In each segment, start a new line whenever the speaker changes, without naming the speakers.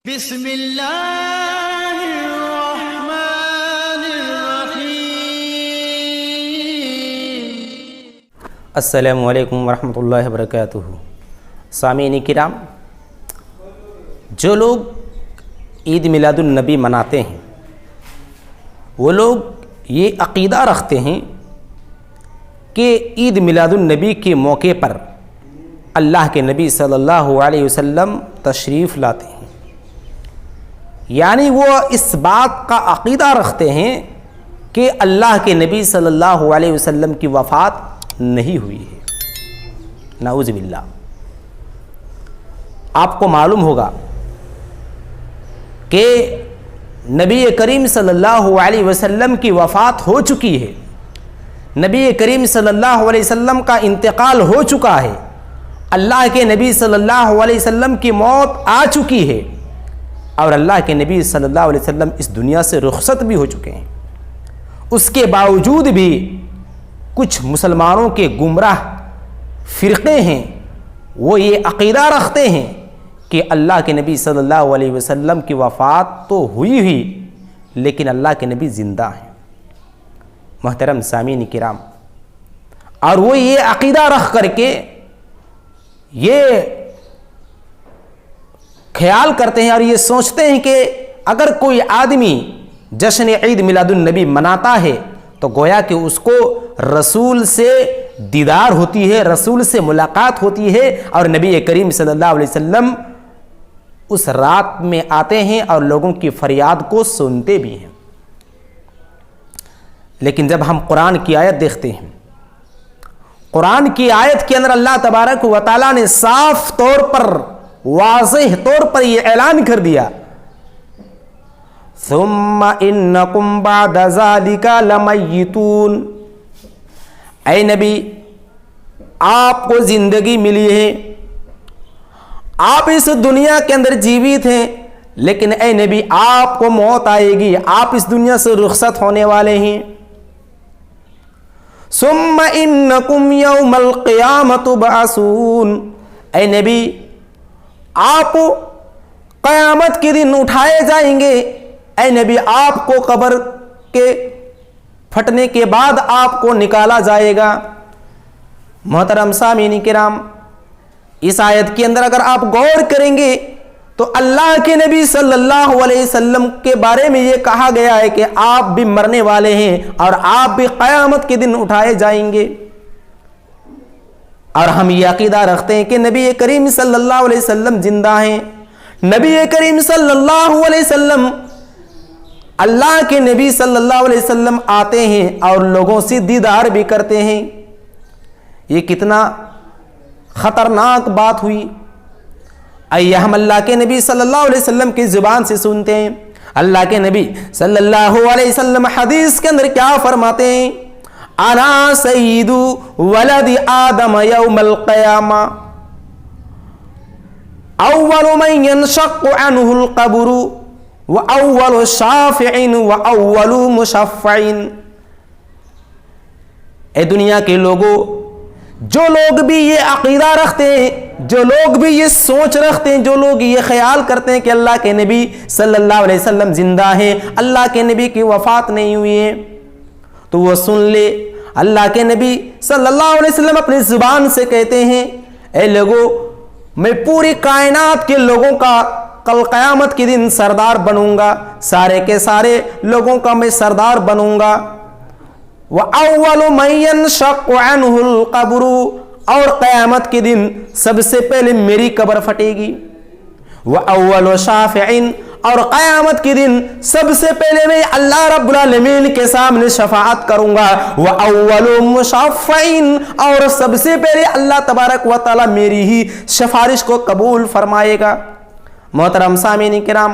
بسم اللہ الرحمن الرحیم۔
السلام علیکم ورحمۃ اللہ وبرکاتہ۔ سامعین کرام، جو لوگ عید میلاد النبی مناتے ہیں وہ لوگ یہ عقیدہ رکھتے ہیں کہ عید میلاد النبی کے موقع پر اللہ کے نبی صلی اللہ علیہ وسلم تشریف لاتے ہیں، یعنی وہ اس بات کا عقیدہ رکھتے ہیں کہ اللہ کے نبی صلی اللہ علیہ وسلم کی وفات نہیں ہوئی ہے۔ نعوذ باللہ۔ آپ کو معلوم ہوگا کہ نبی کریم صلی اللہ علیہ وسلم کی وفات ہو چکی ہے، نبی کریم صلی اللہ علیہ وسلم کا انتقال ہو چکا ہے، اللہ کے نبی صلی اللہ علیہ وسلم کی موت آ چکی ہے، اور اللہ کے نبی صلی اللہ علیہ وسلم اس دنیا سے رخصت بھی ہو چکے ہیں۔ اس کے باوجود بھی کچھ مسلمانوں کے گمراہ فرقے ہیں، وہ یہ عقیدہ رکھتے ہیں کہ اللہ کے نبی صلی اللہ علیہ وسلم کی وفات تو ہوئی ہی، لیکن اللہ کے نبی زندہ ہیں۔ محترم سامعین کرام، اور وہ یہ عقیدہ رکھ کر کے یہ خیال کرتے ہیں اور یہ سوچتے ہیں کہ اگر کوئی آدمی جشن عید میلاد النبی مناتا ہے تو گویا کہ اس کو رسول سے دیدار ہوتی ہے، رسول سے ملاقات ہوتی ہے، اور نبی کریم صلی اللہ علیہ وسلم اس رات میں آتے ہیں اور لوگوں کی فریاد کو سنتے بھی ہیں۔ لیکن جب ہم قرآن کی آیت دیکھتے ہیں، قرآن کی آیت کے اندر اللہ تبارک و تعالیٰ نے صاف طور پر، واضح طور پر یہ اعلان کر دیا، ثم انکم بعد ذالک لمیتون، اے نبی آپ کو زندگی ملی ہے، آپ اس دنیا کے اندر جیوت ہیں، لیکن اے نبی آپ کو موت آئے گی، آپ اس دنیا سے رخصت ہونے والے ہیں۔ ثم انکم یوم القیامۃ تبعثون، اے نبی آپ قیامت کے دن اٹھائے جائیں گے، اے نبی آپ کو قبر کے پھٹنے کے بعد آپ کو نکالا جائے گا۔ محترم سامعین کرام، اس آیت کے اندر اگر آپ غور کریں گے تو اللہ کے نبی صلی اللہ علیہ وسلم کے بارے میں یہ کہا گیا ہے کہ آپ بھی مرنے والے ہیں اور آپ بھی قیامت کے دن اٹھائے جائیں گے۔ اور ہم یہ عقیدہ رکھتے ہیں کہ نبی کریم صلی اللہ علیہ وسلم زندہ ہیں، نبی کریم صلی اللہ علیہ وسلم، اللہ کے نبی صلی اللہ علیہ وسلم آتے ہیں اور لوگوں سے دیدار بھی کرتے ہیں۔ یہ کتنا خطرناک بات ہوئی۔ آئیے ہم اللہ کے نبی صلی اللہ علیہ وسلم کی زبان سے سنتے ہیں، اللہ کے نبی صلی اللہ علیہ وسلم حدیث کے اندر کیا فرماتے ہیں؟ انا سید ولد آدم یوم القیامہ اول من ينشق عنه القبر واول شافع واول مشفع۔ اے دنیا کے لوگوں، جو لوگ بھی یہ عقیدہ رکھتے ہیں، جو لوگ بھی یہ سوچ رکھتے ہیں، جو لوگ یہ خیال کرتے ہیں کہ اللہ کے نبی صلی اللہ علیہ وسلم زندہ ہیں، اللہ کے نبی کی وفات نہیں ہوئی ہے، تو وہ سن لے، اللہ کے نبی صلی اللہ علیہ وسلم اپنی زبان سے کہتے ہیں، اے لوگوں، میں پوری کائنات کے لوگوں کا کل قیامت کے دن سردار بنوں گا، سارے کے سارے لوگوں کا میں سردار بنوں گا۔ وَأَوَّلُ مَن يَنشَقُّ عَنْهُ الْقَبْرُ، اور قیامت کے دن سب سے پہلے میری قبر پھٹے گی۔ وَأَوَّلُ شَافِعٍ، اور قیامت کے دن سب سے پہلے میں اللہ رب العالمین کے سامنے شفاعت کروں گا۔ وَأَوَّلُ مُشَفَّعٍ، اور سب سے پہلے اللہ تبارک و تعالی میری ہی سفارش کو قبول فرمائے گا۔ محترم سامعین کرام،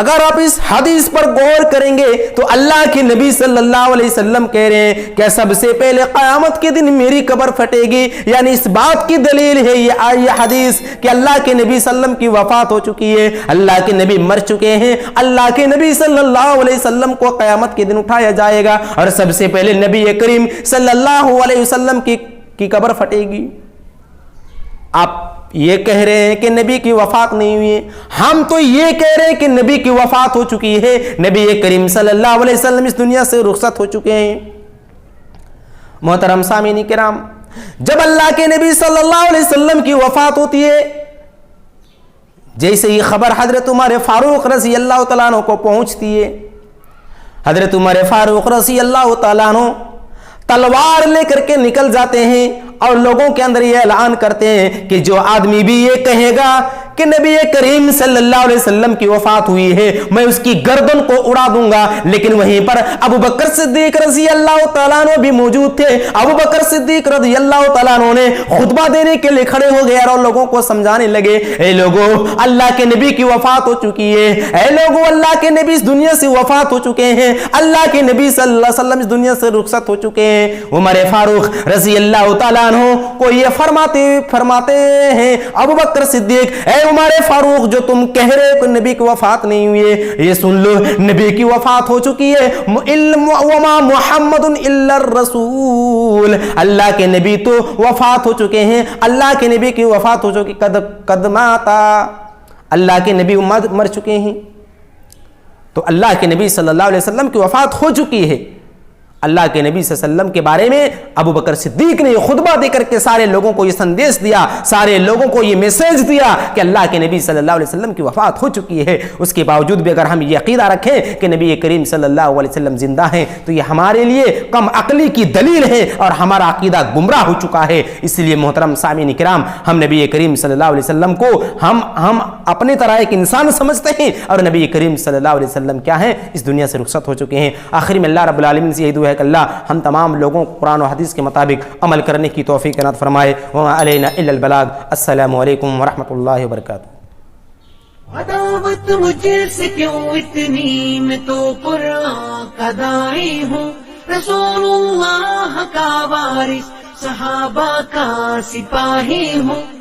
اگر آپ اس حدیث پر غور کریں گے تو اللہ کے نبی صلی اللہ علیہ وسلم کہہ رہے ہیں کہ سب سے پہلے قیامت کے دن میری قبر پھٹے گی، یعنی اس بات کی دلیل ہے یہ حدیث کہ اللہ کے نبی صلی اللہ علیہ وسلم کی وفات ہو چکی ہے، اللہ کے نبی مر چکے ہیں، اللہ کے نبی صلی اللہ علیہ وسلم کو قیامت کے دن اٹھایا جائے گا، اور سب سے پہلے نبی کریم صلی اللہ علیہ وسلم کی قبر پھٹے گی۔ آپ یہ کہہ رہے ہیں کہ نبی کی وفات نہیں ہوئی ہے، ہم تو یہ کہہ رہے ہیں کہ نبی کی وفات ہو چکی ہے، نبی کریم صلی اللہ علیہ وسلم اس دنیا سے رخصت ہو چکے ہیں۔ محترم سامعین کرام، جب اللہ کے نبی صلی اللہ علیہ وسلم کی وفات ہوتی ہے، جیسے یہ خبر حضرت عمر فاروق رضی اللہ تعالیٰ عنہ کو پہنچتی ہے، حضرت عمر فاروق رضی اللہ تعالیٰ عنہ تلوار لے کر کے نکل جاتے ہیں اور لوگوں کے اندر یہ اعلان کرتے ہیں کہ جو آدمی بھی یہ کہے گا کہ نبی کریم صلی اللہ علیہ وسلم کی وفات ہوئی ہے، میں اس کی گردن کو اڑا دوں گا۔ لیکن وہیں پر ابو بکر صدیق رضی اللہ تعالیٰ عنہ بھی موجود تھے۔ ابو بکر صدیق رضی اللہ تعالیٰ عنہ نے خطبہ دینے کے لیے کھڑے ہو گئے اور لوگوں کو سمجھانے لگے، اے لوگوں، اللہ کے نبی کی وفات ہو چکی ہے، اے لوگوں، اللہ کے نبی اس دنیا سے وفات ہو چکے ہیں، اللہ کے نبی صلی اللہ علیہ وسلم اس دنیا سے رخصت ہو چکے ہیں۔ عمر فاروق رضی اللہ تعالیٰ عنہ کو یہ فرماتے ہیں، ابو بکر صدیق، اے عمر فاروق، جو تم کہہ رہے ہو کہ نبی کی وفات نہیں ہوئی ہے، یہ سن لو، نبی کی وفات ہو چکی ہے۔ وما محمد الا الرسول، اللہ کے نبی تو وفات ہو چکے ہیں، اللہ کے نبی کی وفات ہو چکی، قد ماتا، اللہ کے نبی مر چکے ہیں۔ تو اللہ کے نبی صلی اللہ علیہ وسلم کی وفات ہو چکی ہے۔ اللہ کے نبی صلی اللہ علیہ وسلم کے بارے میں ابو بکر صدیق نے یہ خطبہ دے کر کے سارے لوگوں کو یہ سندیش دیا، سارے لوگوں کو یہ میسیج دیا کہ اللہ کے نبی صلی اللہ علیہ وسلم کی وفات ہو چکی ہے۔ اس کے باوجود بھی اگر ہم یہ عقیدہ رکھیں کہ نبی کریم صلی اللہ علیہ وسلم زندہ ہیں تو یہ ہمارے لیے کم عقلی کی دلیل ہے اور ہمارا عقیدہ گمراہ ہو چکا ہے۔ اس لیے محترم سامعین کرام، ہم نبی کریم صلی اللہ علیہ وسلم کو ہم اپنے طرح ایک انسان سمجھتے ہیں، اور نبی کریم صلی اللہ علیہ وسلم کیا ہیں، اس دنیا سے رخصت ہو چکے ہیں۔ آخر میں اللہ رب العالمین سے یہی دعا ہے کہ اللہ ہم تمام لوگوں کو قرآن و حدیث کے مطابق عمل کرنے کی توفیق عنایت فرمائے۔ وما علینا الا البلاغ۔ السلام علیکم ورحمۃ اللہ وبرکاتہ۔
عداوت مجھ سے کیوں اتنی، میں تو قرآن کا داعی ہوں، رسول اللہ کا وارث، صحابہ کا سپاہی ہوں۔